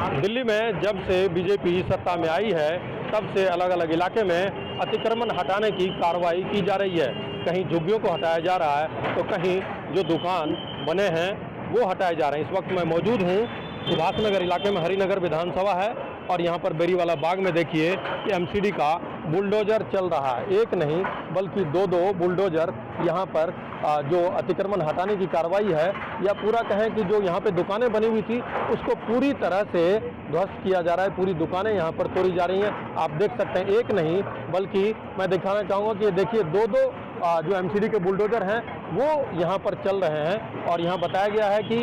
दिल्ली में जब से बीजेपी सत्ता में आई है तब से अलग अलग इलाके में अतिक्रमण हटाने की कार्रवाई की जा रही है। कहीं झुग्गियों को हटाया जा रहा है तो कहीं जो दुकान बने हैं वो हटाए जा रहे हैं। इस वक्त मैं मौजूद हूँ सुभाष नगर इलाके में, हरिनगर विधानसभा है और यहाँ पर बेरीवाला बाग में देखिए कि एमसीडी का बुलडोजर चल रहा है। एक नहीं बल्कि दो बुलडोजर यहाँ पर जो अतिक्रमण हटाने की कार्रवाई है या पूरा कहें कि जो यहाँ पे दुकानें बनी हुई थी उसको पूरी तरह से ध्वस्त किया जा रहा है। पूरी दुकानें यहाँ पर तोड़ी जा रही हैं। आप देख सकते हैं, एक नहीं बल्कि मैं दिखाना चाहूँगा कि देखिए दो जो एमसीडी के बुलडोजर हैं वो यहाँ पर चल रहे हैं। और यहाँ बताया गया है कि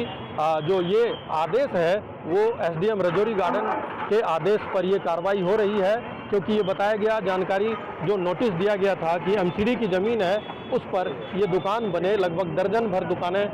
जो ये आदेश है वो एसडीएम रजौरी गार्डन के आदेश पर ये कार्रवाई हो रही है, क्योंकि ये बताया गया जानकारी जो नोटिस दिया गया था कि एमसीडी की ज़मीन है उस पर ये दुकान बने। लगभग दर्जन भर दुकानें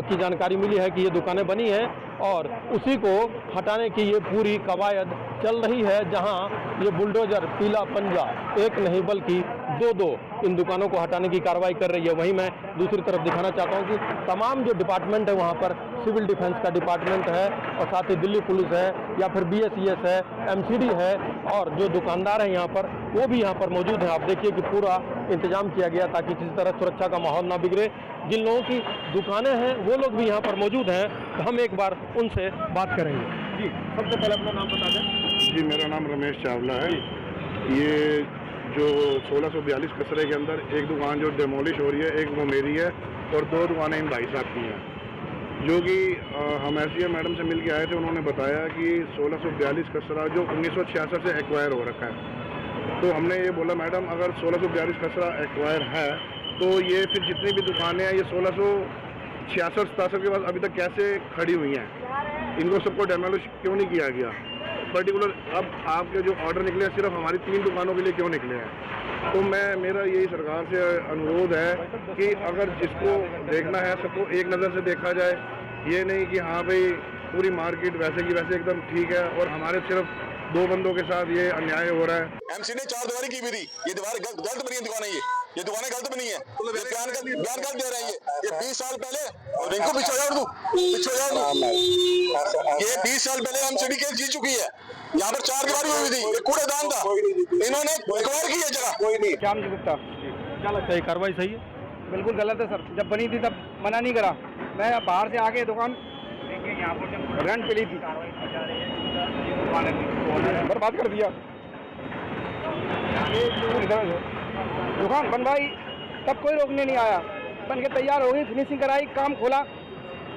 की जानकारी मिली है कि ये दुकानें बनी हैं और उसी को हटाने की ये पूरी कवायद चल रही है, जहां ये बुलडोजर पीला पंजा एक नहीं बल्कि दो इन दुकानों को हटाने की कार्रवाई कर रही है। वहीं मैं दूसरी तरफ दिखाना चाहता हूं कि तमाम जो डिपार्टमेंट है वहां पर सिविल डिफेंस का डिपार्टमेंट है और साथ ही दिल्ली पुलिस है या फिर BSES है, एमसीडी है और जो दुकानदार हैं यहाँ पर वो भी यहाँ पर मौजूद हैं। आप देखिए कि पूरा इंतजाम किया गया ताकि किसी तरह सुरक्षा का माहौल ना बिगड़े। जिन लोगों की दुकानें हैं वो लोग भी यहाँ पर मौजूद हैं, तो हम एक बार उनसे बात करेंगे। जी, सबसे पहले अपना नाम बता दें। जी, मेरा नाम रमेश चावला है। ये जो 1642 कचरे के अंदर एक दुकान जो डेमोलिश हो रही है, एक वो मेरी है और दो दुकानें इन भाई साहब की हैं, जो कि हम SDM मैडम से मिल के आए थे। उन्होंने बताया कि 1642 कचरा जो 1966 से एक्वायर हो रखा है। तो हमने ये बोला मैडम अगर 1642 कचरा एक्वायर है तो ये फिर जितनी भी दुकानें हैं ये 1666-67 के बाद अभी तक कैसे खड़ी हुई हैं, इनको सबको डेमोलिश क्यों नहीं किया गया। पर्टिकुलर अब आपके जो ऑर्डर निकले हैं सिर्फ हमारी 3 दुकानों के लिए क्यों निकले हैं। तो मेरा यही सरकार से अनुरोध है कि अगर जिसको देखना है सबको एक नज़र से देखा जाए, ये नहीं कि हाँ भाई पूरी मार्केट वैसे की वैसे एकदम ठीक है और हमारे सिर्फ 2 बंदों के साथ ये अन्याय हो रहा है। एमसी ने 4 दीवारी की भी थी, ये दीवार गलत बनी है, दुकान है ये दुकानें गलत बनी है, बयान गलत दे रहे हैं। ये 20 साल पहले रिंकू पीछे हो जाओ ये 20 साल पहले एमसीडी केस जीत चुकी है। यहाँ पर 4 दीवारी हुई थी, एक कूड़ेदान था, इन्होंने एक्वायर की है जगह। कोई नहीं। श्याम जी गुप्ता। क्या लगता है कार्रवाई सही है? बिल्कुल गलत है सर, जब बनी थी तब मना नहीं करा। मैं बाहर से आके दुकान रेंट पे ली थी, बर्बाद कर दिया। दुकान बनवाई तब कोई रोकने नहीं आया, बन के तैयार हो गई, फिनिशिंग कराई, काम खोला,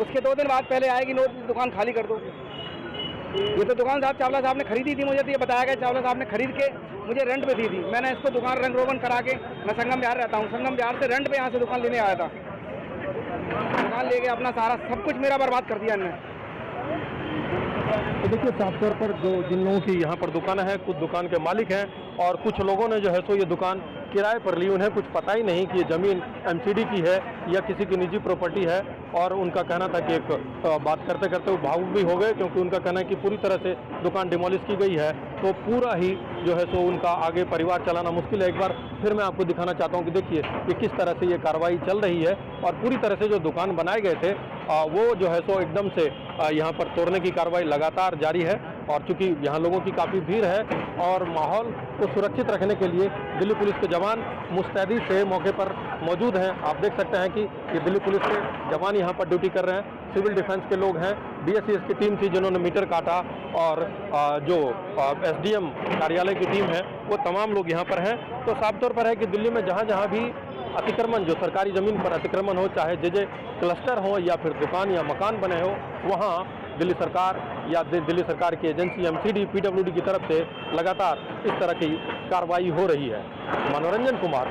उसके 2 दिन बाद पहले आएगी नोट दुकान खाली कर दो। ये तो दुकान चावला साहब ने खरीदी थी, मुझे तो ये बताया गया चावला साहब ने खरीद के मुझे रेंट पे दी थी। मैंने इसको दुकान रंग रोगन करा के, मैं संगम बिहार रहता हूँ, संगम बिहार से रेंट पे यहाँ से दुकान लेने आया था। दुकान लेके अपना सारा सब कुछ मेरा बर्बाद कर दिया इन्होंने। तो देखिए साफ तौर पर जो जिन लोगों की यहाँ पर दुकानें हैं, कुछ दुकान के मालिक हैं और कुछ लोगों ने जो है सो ये दुकान किराए पर ली। उन्हें कुछ पता ही नहीं कि ये ज़मीन एमसीडी की है या किसी की निजी प्रॉपर्टी है। और उनका कहना था कि एक बात करते करते वो भावुक भी हो गए, क्योंकि उनका कहना है कि पूरी तरह से दुकान डिमोलिश की गई है, तो पूरा ही जो है सो उनका आगे परिवार चलाना मुश्किल है। एक बार फिर मैं आपको दिखाना चाहता हूँ कि देखिए कि किस तरह से ये कार्रवाई चल रही है और पूरी तरह से जो दुकान बनाए गए थे वो जो है सो एकदम से यहाँ पर तोड़ने की कार्रवाई लगातार जारी है। और चूंकि यहाँ लोगों की काफ़ी भीड़ है और माहौल को सुरक्षित रखने के लिए दिल्ली पुलिस के जवान मुस्तैदी से मौके पर मौजूद हैं। आप देख सकते हैं कि ये दिल्ली पुलिस के जवान यहाँ पर ड्यूटी कर रहे हैं, सिविल डिफेंस के लोग हैं, BSES की टीम थी जिन्होंने मीटर काटा और जो SDM कार्यालय की टीम है वो तमाम लोग यहाँ पर हैं। तो साफ तौर पर है कि दिल्ली में जहाँ जहाँ भी अतिक्रमण, जो सरकारी ज़मीन पर अतिक्रमण हो, चाहे जे क्लस्टर हो या फिर दुकान या मकान बने हो, वहाँ दिल्ली सरकार या दिल्ली सरकार की एजेंसी MCD PWD की तरफ से लगातार इस तरह की कार्रवाई हो रही है। मनोरंजन कुमार।